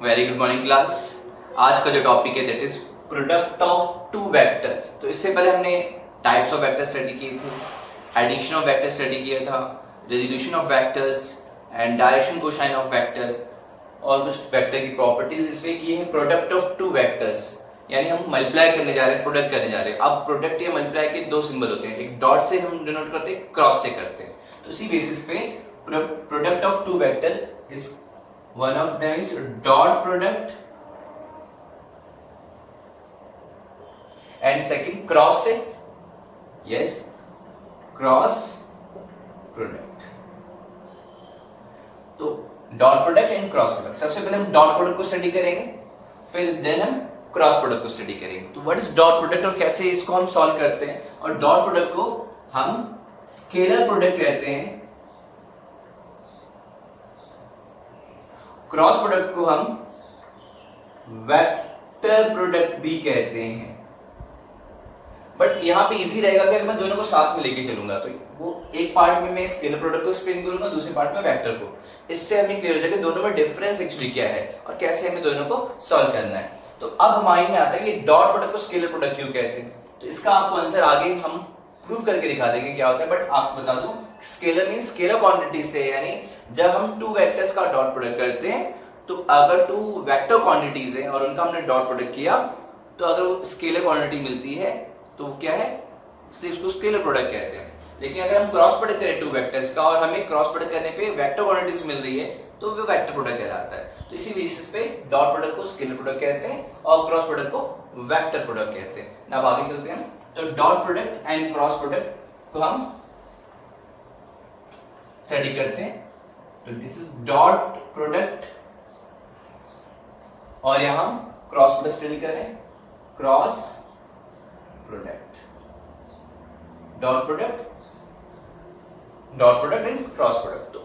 Very good morning class. आज का जो टॉपिक है that is product of two vectors. तो इससे पहले हमने टाइप्स ऑफ वेक्टर स्टडी किए थे, एडिशन ऑफ वेक्टर स्टडी किया था, resolution of vectors and direction cosine of vector और कुछ वेक्टर की प्रॉपर्टीज इसमें की है। प्रोडक्ट ऑफ टू वेक्टर्स यानी हम मल्टीप्लाई करने जा रहे हैं, प्रोडक्ट करने जा रहे हैं। अब प्रोडक्ट या मल्टीप्लाई के दो सिंबल होते हैं, एक डॉट से हम डिनोट करते हैं, क्रॉस से करते हैं। तो इसी बेसिस पे product of two vector is one of them is dot product and second cross से yes cross product। तो dot product and cross product, सबसे पहले हम डॉट प्रोडक्ट को स्टडी करेंगे, फिर देन हम क्रॉस प्रोडक्ट को स्टडी करेंगे। तो व्हाट इज डॉट प्रोडक्ट और कैसे इसको हम सॉल्व करते हैं। और डॉट प्रोडक्ट को हम स्केलर प्रोडक्ट कहते हैं, क्रॉस प्रोडक्ट को हम वेक्टर प्रोडक्ट भी कहते हैं। बट यहां पे इजी रहेगा कि अगर मैं दोनों को साथ में लेके चलूंगा तो वो एक पार्ट में मैं स्केलर प्रोडक्ट को एक्सप्लेन करूंगा, दूसरे पार्ट में वेक्टर को। इससे हमें क्लियर हो जाएगा दोनों में डिफरेंस एक्चुअली क्या है और कैसे हमें दोनों को सॉल्व करना है। तो अब हमारे में आता है कि डॉट प्रोडक्ट को स्केलर प्रोडक्ट क्यों कहते हैं। तो इसका आपको आंसर आगे हम प्रूव करके दिखा देंगे क्या होता है। बट आपको बता दूं स्केलर मींस स्केलर क्वांटिटी से, यानी जब हम टू वेक्टर्स का डॉट प्रोडक्ट करते हैं तो अगर टू वेक्टर क्वांटिटीज है और उनका हमने डॉट प्रोडक्ट किया तो अगर वो स्केलर क्वांटिटी मिलती है तो क्या है, इसलिए उसको स्केलर प्रोडक्ट कहते हैं। लेकिन अगर हम क्रॉस प्रोडक्ट करें टू वेक्टर्स का और हमें क्रॉस प्रोडक्ट करने पे वेक्टर क्वांटिटीज मिल रही है तो वो वेक्टर प्रोडक्ट कहलाता है। तो इसी बेसिस पे डॉट प्रोडक्ट को स्केलर प्रोडक्ट कहते हैं और क्रॉस प्रोडक्ट को वेक्टर प्रोडक्ट कहते हैं। अब आगे चलते हैं। तो dot product and cross product को हम स्टडी करते हैं। तो दिस इज डॉट प्रोडक्ट और यहां हम क्रॉस प्रोडक्ट स्टडी कर रहे हैं, cross product, dot product and cross product. तो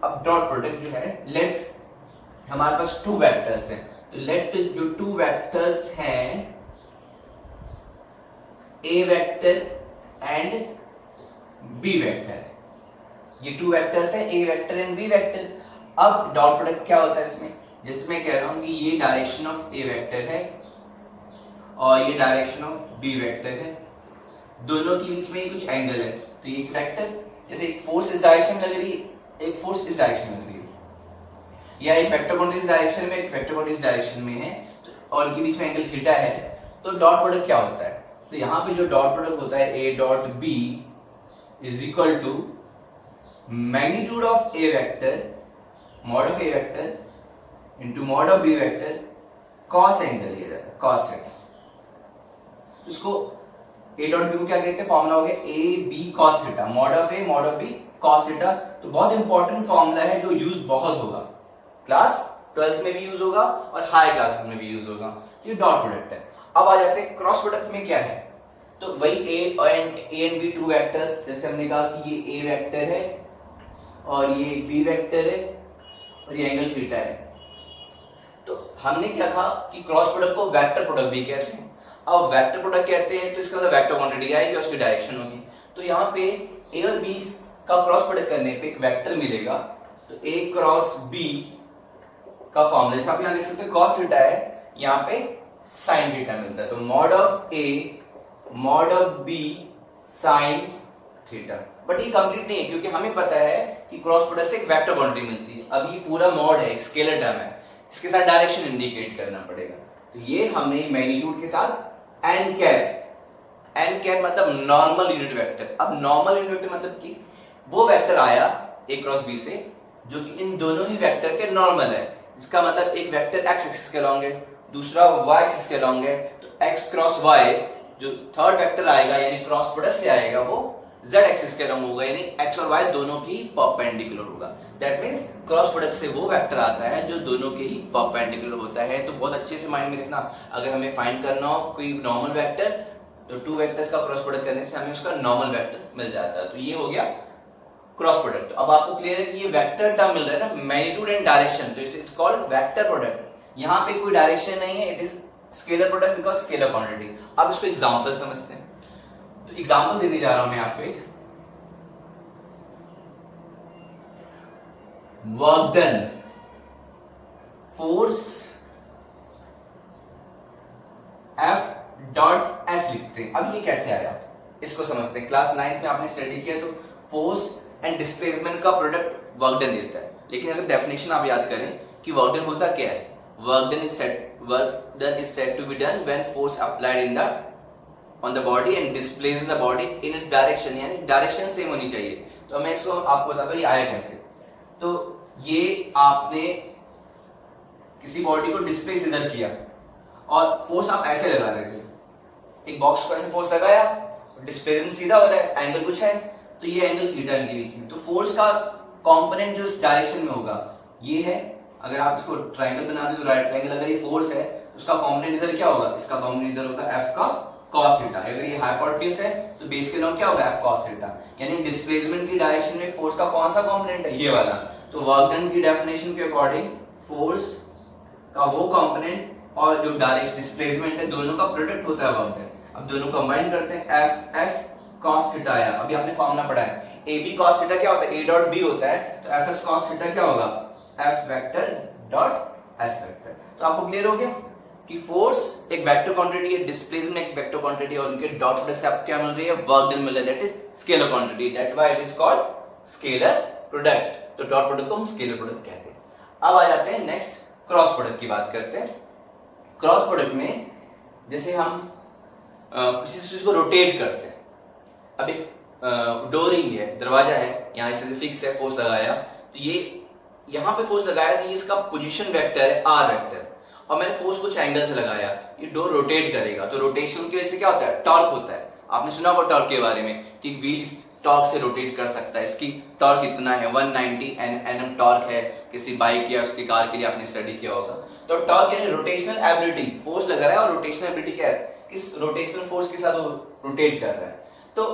अब डॉट प्रोडक्ट जो है, लेट हमारे पास टू वेक्टर्स हैं, तो लेट जो टू वेक्टर्स हैं ए वेक्टर एंड बी वेक्टर, ये टू वेक्टर्स हैं ए वेक्टर एंड बी वेक्टर। अब डॉट प्रोडक्ट क्या होता है इसमें, जिसमें कह रहा हूं कि ये डायरेक्शन ऑफ ए वेक्टर है और ये डायरेक्शन ऑफ बी वेक्टर है, दोनों के बीच में कुछ एंगल है। तो ये एक वेक्टर, जैसे एक फोर्स इस डायरेक्शन में लग रही है, एक फोर्स इस डायरेक्शन में लग रही है, या एक वेक्टर क्वांटिटी इस डायरेक्शन में, एक वेक्टर क्वांटिटी इस डायरेक्शन में है और इनके बीच में एंगल थीटा है। तो डॉट प्रोडक्ट क्या होता है, तो यहाँ पे जो डॉट प्रोडक्ट होता है A dot B is equal to magnitude of A vector mod of A vector into mod of B vector cos angle लिया जाता है, कॉस थीटा। इसको ए डॉट बी को क्या कहते हैं, फॉर्मूला हो गया A B cos theta, mod of A mod of B cos theta. तो बहुत इंपॉर्टेंट फॉर्मूला है जो यूज बहुत होगा, क्लास 12th में भी यूज होगा और हाई क्लासेस में भी यूज होगा। ये डॉट प्रोडक्ट है। अब आ जाते हैं क्रॉस प्रोडक्ट में क्या है। तो वही A and B two vectors, जैसे हमने कहा कि ये ए वेक्टर है और ये बी वेक्टर है और ये एंगल थीटा है। तो हमने क्या कहा कि क्रॉस प्रोडक्ट को वेक्टर प्रोडक्ट भी कहते हैं। अब वेक्टर प्रोडक्ट कहते हैं तो इसका मतलब वेक्टर क्वांटिटी आएगी और उसकी डायरेक्शन होगी। तो यहाँ पे ए और बी का क्रॉस प्रोडक्ट करने पे एक वेक्टर मिलेगा, तो ए क्रॉस बी का फॉर्मूला जैसे आप यहाँ देख सकते हैं कॉस थीटा है, यहाँ पे साइन थीटा मिलता है। तो mod of A mod of B sine theta. But ये कंप्लीट नहीं है क्योंकि हमें पता है कि क्रॉस प्रोडक्ट से एक वेक्टर क्वांटिटी मिलती है। अब ये पूरा मॉड है, एक स्केलर टर्म है, इसके साथ डायरेक्शन इंडिकेट करना पड़ेगा। तो ये हमने मैग्नीट्यूड के साथ एन कैप मतलब नॉर्मल यूनिट वेक्टर। अब नॉर्मल यूनिट वेक्टर मतलब कि वो वेक्टर आया ए क्रॉस बी से जो कि इन दोनों ही वेक्टर के नॉर्मल है। इसका मतलब एक वेक्टर एक्स एक्सिस के अलॉन्ग है, दूसरा वाई एक्सिस के अलॉन्ग है। तो एक्स क्रॉस वाई जो थर्ड वेक्टर आएगा यानी क्रॉस प्रोडक्ट से आएगा वो z एक्सिस के अलॉन्ग होगा, यानी x और y दोनों की परपेंडिकुलर होगा। दैट मींस क्रॉस प्रोडक्ट से वो वेक्टर आता है जो दोनों के ही परपेंडिकुलर होता है। तो बहुत अच्छे से माइंड में रखना, अगर हमें फाइंड करना हो कोई नॉर्मल वेक्टर तो टू वेक्टर्स का क्रॉस प्रोडक्ट करने से हमें उसका नॉर्मल वेक्टर मिल जाता है। तो ये हो गया क्रॉस प्रोडक्ट। अब आपको क्लियर है कि ये वेक्टर टर्म मिल रहा है ना, मैग्नीट्यूड एंड डायरेक्शन, तो इट्स कॉल्ड वेक्टर प्रोडक्ट। यहाँ पे कोई डायरेक्शन नहीं है, it is scalar product because scalar quantity. अब इसको एग्जांपल समझते हैं। तो एग्जांपल देने जा रहा हूं मैं आपको एक वर्क डन, force हैं। अब ये कैसे आया इसको समझते हैं। क्लास 9 में आपने स्टडी किया तो फोर्स एंड डिस्प्लेसमेंट का प्रोडक्ट वर्क डन देता है, लेकिन अगर डेफिनेशन आप याद करें कि वर्क डन होता क्या है, work done is said to be done when force applied in the on the body and displace the body in its direction, यानी डायरेक्शन सेम होनी चाहिए। तो मैं इसको आपको बताता हूँ ये आया कैसे। तो ये आपने किसी बॉडी को डिस्प्लेस इधर किया और फोर्स आप ऐसे लगा रहे थे, एक बॉक्स को ऐसे फोर्स लगाया, डिस्प्लेसमेंट सीधा हो रहा है, एंगल कुछ है तो ये एंगल थीटा के बीच में, तो फोर्स का कंपोनेंट जो इस डायरेक्शन में होगा ये है। अगर आप इसको ट्रायंगल बना दो तो राइट ट्रायंगल, अगर ये फोर्स है तो उसका कंपोनेंट इधर क्या होगा, इसका कंपोनेंट इधर होगा एफ का cos थीटा। अगर ये हाइपोटेन्यूज है तो बेस के लॉन्ग क्या होगा एफ cos थीटा, यानी डिस्प्लेसमेंट की डायरेक्शन में फोर्स का कौन सा कंपोनेंट है, ये वाला। तो वर्क डन की डेफिनेशन के अकॉर्डिंग फोर्स का वो कंपोनेंट और जो डायरेक्ट डिस्प्लेसमेंट है दोनों का प्रोडक्ट होता है वर्क डन। अब दोनों कंबाइन करते हैं, एफ एस cos थीटा आया। अभी आपने फॉर्मूला पढ़ा है, ए बी cos थीटा क्या होता है, ए डॉट बी होता है, तो एफ एस cos थीटा क्या होगा, F vector dot S vector. तो आपको क्लियर हो गया कि फोर्स एक वेक्टर क्वांटिटी है, डिस्प्लेसमेंट एक वेक्टर क्वांटिटी है, और उनके डॉट प्रोडक्ट से आपको क्या मिल रही है, वर्क डन मिल रहा है, that is scalar quantity, that why it is called scalar product. तो डॉट प्रोडक्ट को हम स्केलर प्रोडक्ट कहते हैं। अब आ जाते हैं नेक्स्ट क्रॉस प्रोडक्ट की बात करते हैं। क्रॉस प्रोडक्ट में जैसे हम किसी चीज को रोटेट करते हैं, अब एक डोरिंग है, दरवाजा है, यहाँ इसे फिक्स है, फोर्स लगाया, तो ये यहाँ पे फोर्स लगाया तो ये इसका पोजीशन वेक्टर है आर वेक्टर, और मैंने फोर्स कुछ एंगल से लगाया, ये डोर रोटेट करेगा, तो रोटेशन की वजह से क्या होता है, टॉर्क होता है। आपने सुना होगा टॉर्क के बारे में कि व्हील टॉर्क से रोटेट कर सकता है, इसकी टॉर्क इतना है, 190 Nm टॉर्क है किसी बाइक या उसकी कार के लिए, आपने स्टडी किया होगा। तो टॉर्क यानी रोटेशनल एबिलिटी, फोर्स लगा रहा है और रोटेशनल एबिलिटी क्या है, किस रोटेशनल फोर्स के साथ वो रोटेट कर रहा है। तो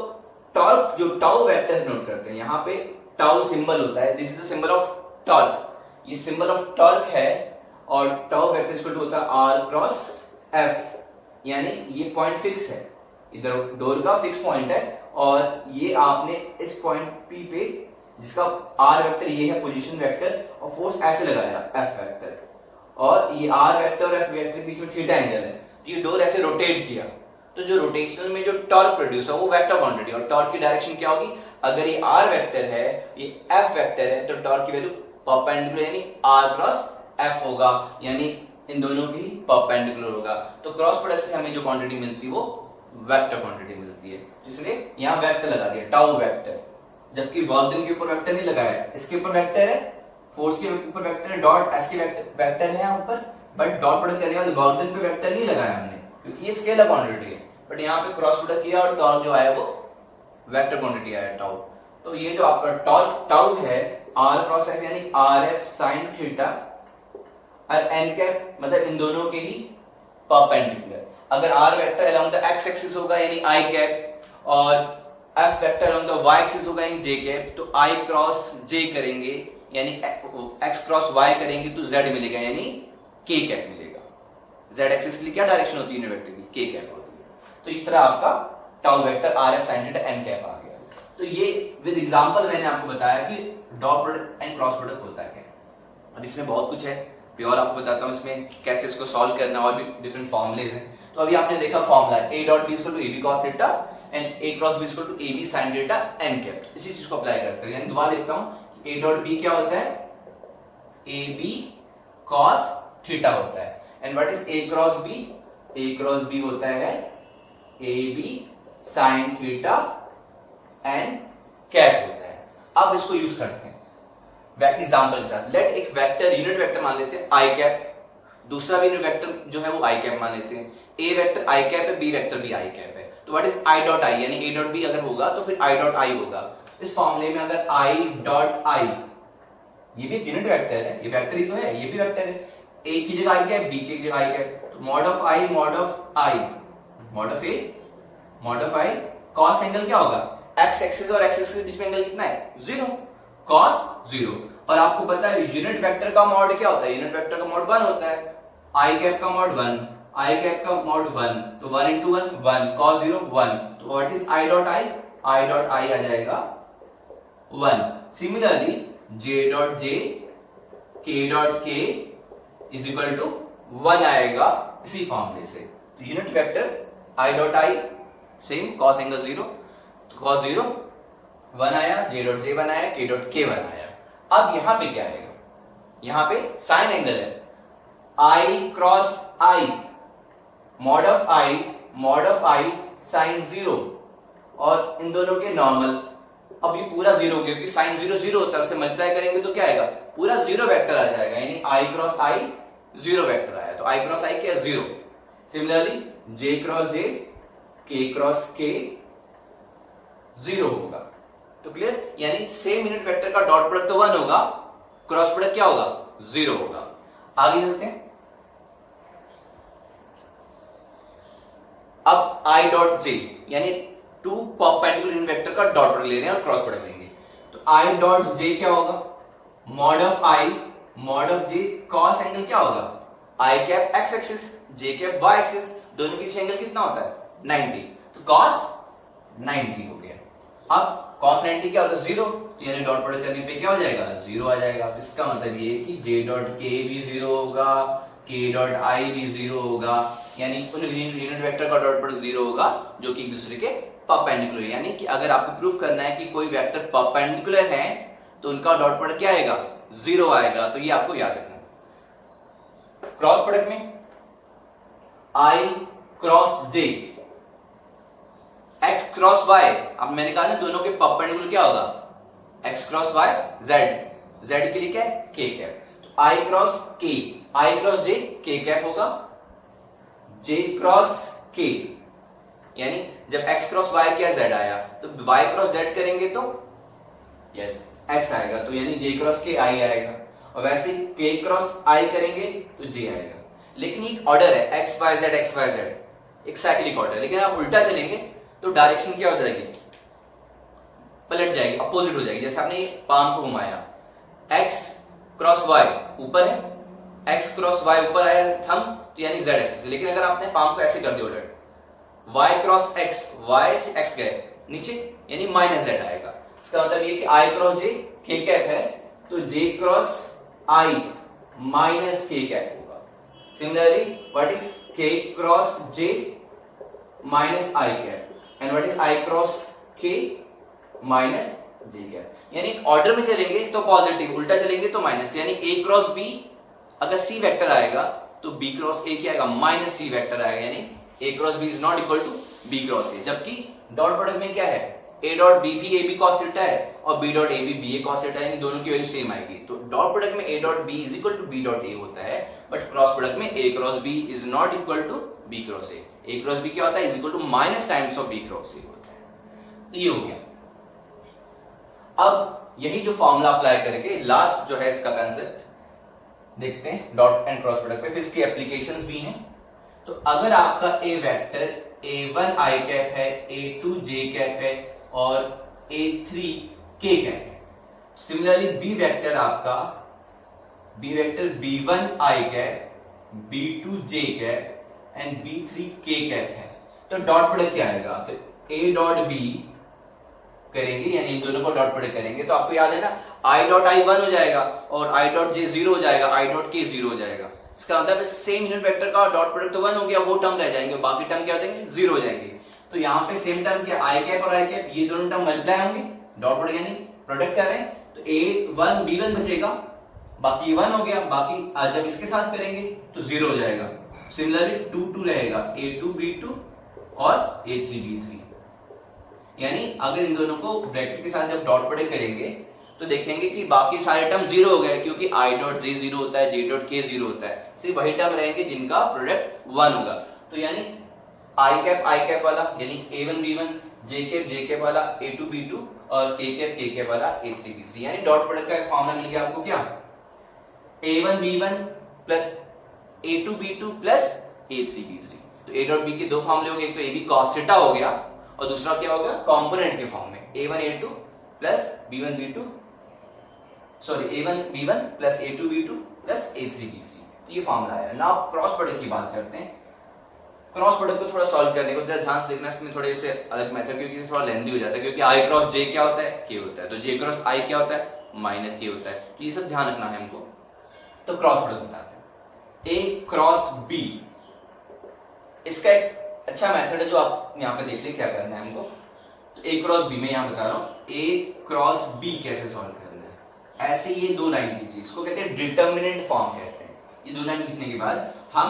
टॉर्क जो टाउ वेक्टर से नोट करते हैं, यहाँ पे टाउ सिंबल होता है, this is the symbol of torque, ये सिंबल ऑफ टॉर्क है, और टाउ वेक्टर इक्वल टू होता है आर क्रॉस एफ, यानी ये पॉइंट फिक्स है, इधर डोर का फिक्स पॉइंट है, और ये आपने इस पॉइंट पी पे जिसका आर वेक्टर ये है पोजीशन वेक्टर, और फोर्स ऐसे लगाया एफ वेक्टर, और ये आर वेक्टर और एफ वेक्टर के बीच में थीटा एंगल है, तो ये डोर ऐसे रोटेट किया, तो जो रोटेशनल में जो टॉर्क प्रोड्यूस है वो वेक्टर क्वांटिटी, और टॉर्क की डायरेक्शन क्या होगी, अगर ये आर वेक्टर है ये एफ वेक्टर है, तो टॉर्क की वैल्यू परपेंडिकुलर यानी आर क्रॉस एफ होगा, यानी इन दोनों की परपेंडिकुलर होगा। तो क्रॉस प्रोडक्ट से हमें जो क्वांटिटी मिलती है वो वेक्टर क्वांटिटी मिलती है, इसलिए यहाँ वेक्टर लगा दिया टाउ वेक्टर, जबकि वर्क डन के ऊपर वेक्टर नहीं लगाया, इसके ऊपर वेक्टर है, फोर्स के ऊपर वेक्टर है, डॉट एस के वेक्टर है यहाँ ऊपर, बट डॉट प्रोडक्ट करने वाले वर्क डन पे वेक्टर नहीं लगाया हमने, क्योंकि ये स्केलर क्वांटिटी है, बट यहाँ पे क्रॉस प्रोडक्ट किया और टॉर्क जो आया वो वेक्टर क्वांटिटी आया टाउ। तो ये जो आपका टॉर्क टाउ है आर क्रॉस एफ यानी आर एफ साइन थीटा, और एन कैप मतलब इन दोनों के ही परपेंडिकुलर। अगर R vector along the X axis होगा यानी आई कैप, और F vector along the Y axis होगा यानी जे कैप, तो आई क्रॉस जे करेंगे यानी एक्स क्रॉस वाई करेंगे तो जेड मिलेगा यानी के कैप मिलेगा। जेड एक्सिस के लिए क्या डायरेक्शन होती है यूनिट वेक्टर की, के कैप होती है। तो इस तरह आपका tau vector R F sine theta N cap आ गया। तो ये विद एग्जांपल मैंने आपको बताया कि dot product and cross product होता है क्या। अब इसमें बहुत कुछ है, प्योर आपको बताता हूँ इसमें कैसे इसको सॉल्व करना, और भी डिफरेंट फॉर्मुलेज हैं। तो अभी आपने देखा formula A dot B equal to A B cos theta and A cross B equal to A B sin theta N cap, इसी चीज को अप्लाई करते हैं। यानी दोबारा लिखता हूँ, ए डॉट बी क्या होता है, ए बी cos थीटा होता है, and what is A cross B, A cross B होता है A B sin theta and cap होता है। अब इसको यूज करते हैं एग्जांपल के साथ। लेट एक वेक्टर यूनिट वेक्टर मान लेते हैं आई कैप, दूसरा भी यूनिट वेक्टर जो है वो आई कैप मान लेते हैं। ए वेक्टर आई कैप है, बी वेक्टर भी आई कैप है, तो व्हाट इज आई डॉट आई, यानी ए डॉट बी अगर होगा तो फिर आई डॉट आई होगा। इस फॉर्मूले में अगर आई डॉट आई, ये भी एक यूनिट वेक्टर है, ये वेक्टर ही तो है, ये भी वेक्टर है, ए की जगह आई कैप, बी की जगह आई कैप, तो mod of I mod of I mod of A mod of I, cos angle क्या होगा, एक्स एक्सिस और एक्सिस के बीच में एंगल कितना है, 0, cos 0। और आपको पता है यूनिट वेक्टर का मॉड क्या होता है, यूनिट वेक्टर का मॉड 1 होता है, आई कैप का मॉड 1, आई कैप का मॉड 1, तो 1 into 1 1, cos 0 1, तो what is i dot i, i dot i आ जाएगा 1। सिमिलरली जे डॉट जे, के डॉट के इज इक्वल टू 1 आएगा इसी फॉर्मूले से। तो यूनिट वेक्टर आई डॉट आई सेम कॉस एंगल 0, तो कॉस 0 1 आया, जे डॉट जे 1 आया, के डॉट के 1 आया। अब यहां पे क्या आएगा, यहां पे साइन एंगल है, i cross i, mod of i sine 0, और इन दोनों के नॉर्मल। अब ये पूरा 0 हो गया क्योंकि साइन 0 0 होता है, उससे मल्टीप्लाई करेंगे तो क्या आएगा, पूरा 0 वेक्टर आ जाएगा, यानी आई क्रॉस आई 0 वेक्टर आया, तो आई क्रॉस आई क्या 0। सिमिलरली जे क्रॉस जे, के क्रॉस के 0 होगा। तो क्लियर, यानी सेम यूनिट वेक्टर का डॉट प्रोडक्ट तो 1 होगा, क्रॉस प्रोडक्ट क्या होगा 0 होगा। आगे चलते हैं। अब आई डॉट जे, यानी टू परपेंडिकुलर यूनिट वेक्टर का डॉट प्रोडक्ट ले रहे हैं और क्रॉस प्रोडक्ट लेंगे, तो आई डॉट जे क्या होगा, mod of I mod of J, cos angle क्या होगा, आई कैप एक्स एक्सिस, जे कैप वाई एक्सिस, दोनों के बीच एंगल कितना होता है 90, तो कॉस 90 हो गया। अब cos 90 क्या होता है 0, यानी डॉट प्रोडक्ट करने पे क्या हो जाएगा 0 आ जाएगा। तो इसका मतलब ये कि j डॉट k भी 0 होगा, k डॉट i भी 0 होगा, यानी उन यूनिट वेक्टर का डॉट प्रोडक्ट 0 होगा जो कि एक दूसरे के परपेंडिकुलर है। यानी कि अगर आपको प्रूफ करना है कि कोई वेक्टर परपेंडिकुलर है तो उनका डॉट प्रोडक्ट क्या आएगा 0 आएगा, तो ये आपको याद रखना। क्रॉस प्रोडक्ट में i cross j, x cross y, अब मैंने कहा ना दोनों के परपेंडिकुलर क्या होगा x क्रॉस y, z के लिए क्या है k कैप, तो i cross k, i cross j k cap होगा, j क्रॉस k, यानी जब x क्रॉस y क्या z आया तो y क्रॉस z करेंगे तो यस x आएगा, तो यानी j क्रॉस k i आएगा, और वैसे k क्रॉस i करेंगे तो j आएगा। लेकिन एक ऑर्डर है x y z, एक साइक्लिक ऑर्डर, लेकिन आप उल्टा चलेंगे तो डायरेक्शन क्या हो जाएगी, पलट जाएगी, अपोजिट हो जाएगी। जैसे आपने पाम को घुमाया, x क्रॉस y ऊपर है, x क्रॉस y ऊपर आया थंब, तो यानी z एक्सिस, लेकिन अगर आपने पाम को ऐसे कर दिया उलट, y क्रॉस x, y से x गए नीचे, यानी माइनस z आएगा। इसका मतलब ये कि i cross j k cap है, तो j cross i minus k cap होगा। Similarly what is k cross j minus i cap, and what is i cross k minus j cap. यानी order में चलेंगे तो पॉजिटिव, उल्टा चलेंगे तो माइनस, यानी a क्रॉस b अगर c वेक्टर आएगा तो b क्रॉस a क्या आएगा माइनस c वेक्टर आएगा, यानी a cross b is not equal to b cross a। जबकि डॉट प्रोडक्ट में क्या है, a डॉट b भी ab cos थीटा है और b डॉट a भी ba cos थीटा है, यानी दोनों की वैल्यू सेम आएगी। तो डॉट प्रोडक्ट में a dot b is equal to b dot a होता है, बट क्रॉस प्रोडक्ट में a cross b is not equal to b cross a cross b क्या होता है is equal to minus times of b cross a होता है। तो ये हो गया। अब यही जो फॉर्मूला अप्लाई करके लास्ट जो है इसका कंसेप्ट देखते हैं डॉट एंड क्रॉस प्रोडक्ट पे, फिर इसकी एप्लीकेशंस भी हैं। तो अगर आपका ए वेक्टर a1 i कैप है, a2 j कैप है और a3 k कैप है, सिमिलरली बी वेक्टर आपका B vector b1 i cap, b2 j cap and b3 k cap है, तो डॉट प्रोडक्ट क्या आएगा, तो a डॉट b करेंगे, यानी इन दोनों को डॉट प्रोडक्ट करेंगे तो आपको याद है ना i डॉट i 1 हो जाएगा और i डॉट j 0 हो जाएगा, i डॉट k 0 हो जाएगा। इसका मतलब सेम यूनिट वेक्टर का डॉट प्रोडक्ट तो 1 हो गया, वो टर्म रह जाएंगे, बाकी टर्म क्या हो जाएंगे 0 हो जाएंगे। तो यहाँ पे सेम टर्म क्या i कैप और i कैप, ये दोनों टर्म मल्टीप्लाई होंगे, डॉट प्रोडक्ट यानी प्रोडक्ट कर रहे हैं, तो a1 b1 बचेगा, बाकी 1 हो गया, बाकी जब इसके साथ करेंगे तो 0 हो जाएगा। सिमिलरली 2 2 रहेगा, a2 b2 और a3 b3, यानी अगर इन दोनों को ब्रैकेट के साथ जब डॉट प्रोडक्ट करेंगे तो देखेंगे कि बाकी सारे टर्म 0 हो गए, क्योंकि i डॉट j 0 होता है, j डॉट k 0 होता है, सिर्फ वही टर्म रहेंगे जिनका प्रोडक्ट 1 होगा। तो यानी i कैप वाला यानी a1 b1, j कैप वाला a2 b2 और k कैप वाला a3 b3, यानी डॉट प्रोडक्ट का एक फॉर्मूला मिल गया आपको, क्या a1 b1 plus a2 b2 plus a3 b3। तो a डॉट b के दो फॉर्मूले हो गए, एक तो ab cos थीटा हो गया और दूसरा क्या होगा कंपोनेंट के फॉर्म में a1 a2 plus b1 b2, sorry a1 b1 plus a2 b2 plus a3 b3, तो ये फॉर्मूला आया। नाउ क्रॉस प्रोडक्ट की बात करते हैं। क्रॉस प्रोडक्ट को थोड़ा सॉल्व करने को जरा ध्यान से देखना, इसमें थोड़े से अलग मेथड, क्योंकि थोड़ा लेंथी हो जाता है, क्योंकि i क्रॉस j क्या होता है k होता है, तो j क्रॉस i क्या होता है माइनस k होता है, तो ये सब ध्यान रखना है हमको। तो क्रॉस प्रोडक्ट बताते हैं, a क्रॉस b, इसका एक अच्छा मेथड है जो आप यहाँ पे देख लें क्या करना है हमको। तो ए क्रॉस बी में यहाँ बता रहा हूँ ए क्रॉस बी कैसे सॉल्व करना है। ऐसे ये दो लाइन कीजिए, इसको कहते हैं डिटर्मिनेंट फॉर्म कहते हैं। ये दो लाइन खींचने के बाद हम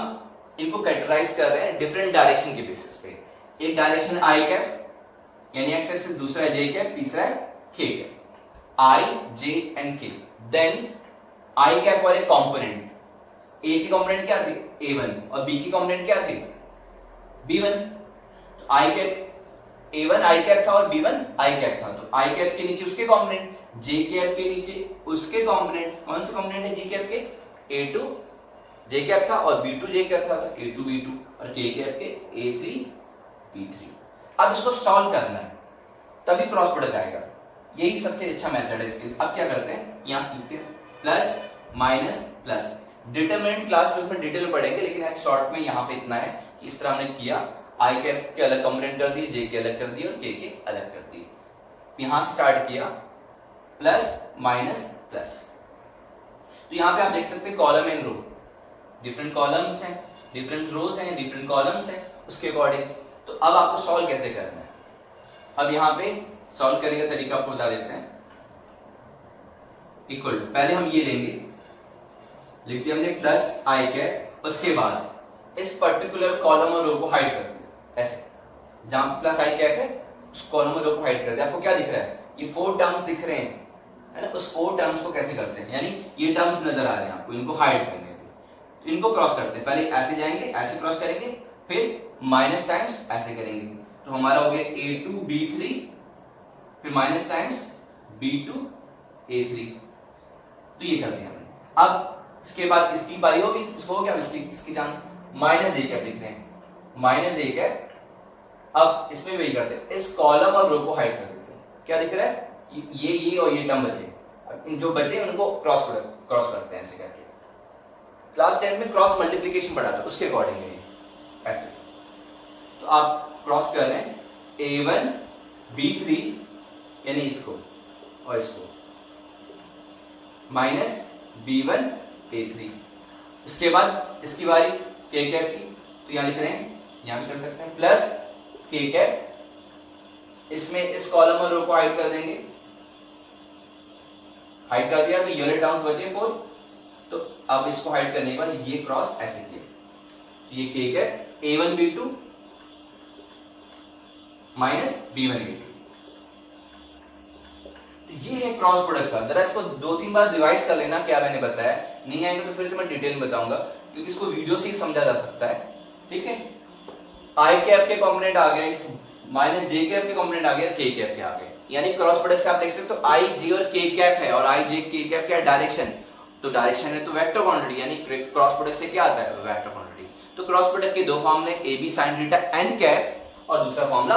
इनको कैटेगराइज कर रहे हैं डिफरेंट डायरेक्शन के बेसिस पे। एक डायरेक्शन आई कैप यानी एक्स एक्सिस, दूसरा है जे कैप, तीसरा है के कैप। आई जे एंड के। देन आई कैप वाले कंपोनेंट, ए की कंपोनेंट क्या थे a1 और बी की कंपोनेंट क्या थे b1। तो आई कैप a1 आई कैप था और b1 आई कैप था, तो आई कैप के नीचे उसके कंपोनेंट, जे कैप के नीचे उसके कंपोनेंट। कौन से कंपोनेंट है जी कैप के a2 जे कैप था और b2 जे कैप था, तो a2 b2 और के कैप के a3 b3। अब इसको सॉल्व करना है तभी क्रॉस प्रोडक्ट आएगा। यही सबसे अच्छा मेथड है इसके। अब क्या करते हैं, यहां से लिखते हैं plus minus plus. Determinant class 12 में डिटेल में पढ़ेंगे, लेकिन एक शॉर्ट में यहाँ पे इतना है कि इस तरह हमने किया, आई कैप के अलग कंपोनेंट कर दिए, जे के अलग कर दिए और के अलग कर दिए। यहां से स्टार्ट किया प्लस माइनस प्लस। तो यहाँ पे आप देख सकते हैं column and row, different columns हैं, डिफरेंट रोज हैं, डिफरेंट कॉलम्स हैं, उसके अकॉर्डिंग। तो अब आपको सॉल्व कैसे करना है, अब यहाँ पे सॉल्व करने का तरीका आपको बता देते हैं। इक्वल पहले हम ये लेंगे, लिख दिया हमने प्लस आई कैप, उसके बाद इस पर्टिकुलर कॉलम और रो को हाइड कर दिया ऐसे, जहां प्लस आई कैप है उस कॉलम और रो को हाइड कर दिया। आपको क्या दिख रहा है, ये 4 टर्म्स दिख रहे हैं, है ना। उस 4 टर्म्स को कैसे करते हैं, यानी ये टर्म्स नजर आ रहे हैं आपको, इनको हाइड करने हैं। तो इनको क्रॉस करते हैं, पहले ऐसे जाएंगे, ऐसे क्रॉस करेंगे, फिर माइनस टाइम्स ऐसे करेंगे। तो हमारा हो गया a2 b3, फिर माइनस टाइम्स b2 a3। तो ये कर दिया हमने। अब इसके बाद इसकी बारी होगी, इसको हो गया, इसकी चांस माइनस ए कैप लिख रहे हैं, माइनस ए कैप। अब इसमें वही करते हैं, इस कॉलम और रो को हाइड कर देते हैं। क्या दिख रहा है, ये और ये टर्म बचे। अब इन जो बचे उनको क्रॉस करते हैं ऐसे करके। क्लास 10 में क्रॉस मल्टीप्लिकेशन पढ़ा था, उसके अकॉर्डिंग है ऐसे। तो आप क्रॉस कर रहे हैं a1 b3 यानी इसको और इसको, माइनस b1 a3। उसके बाद इसकी बारी k कैप की, तो यहां लिख रहे हैं, यहां भी कर सकते हैं प्लस k कैप। इसमें इस कॉलम और रो को हाइड कर देंगे, हाइड कर दिया तो ये टर्म्स बचे 4। तो अब इसको हाइड करने के बाद ये क्रॉस ऐसे किया, ये k cap a1 b2 minus b1 b2। ये है क्रॉस प्रोडक्ट का। जरा इसको 2-3 बार रिवाइज कर लेना क्या मैंने बताया, नहीं आएगा तो फिर से मैं डिटेल में बताऊंगा, क्योंकि इसको वीडियो से ही समझा जा सकता है। ठीक है, आई कैप के कंपोनेंट आ गए, माइनस जे कैप के कंपोनेंट आ गए, के कैप के आ गए। यानी क्रॉस प्रोडक्ट से आप देख सकते हो तो आई जे और के कैप है, और आई जे के कैप क्या डायरेक्शन, तो डायरेक्शन है तो वेक्टर क्वांटिटी, यानी क्रॉस प्रोडक्ट से क्या आता है, वेक्टर क्वांटिटी। तो क्रॉस प्रोडक्ट के दो फॉर्मूले, A B sine theta N cap और दूसरा फॉर्मूला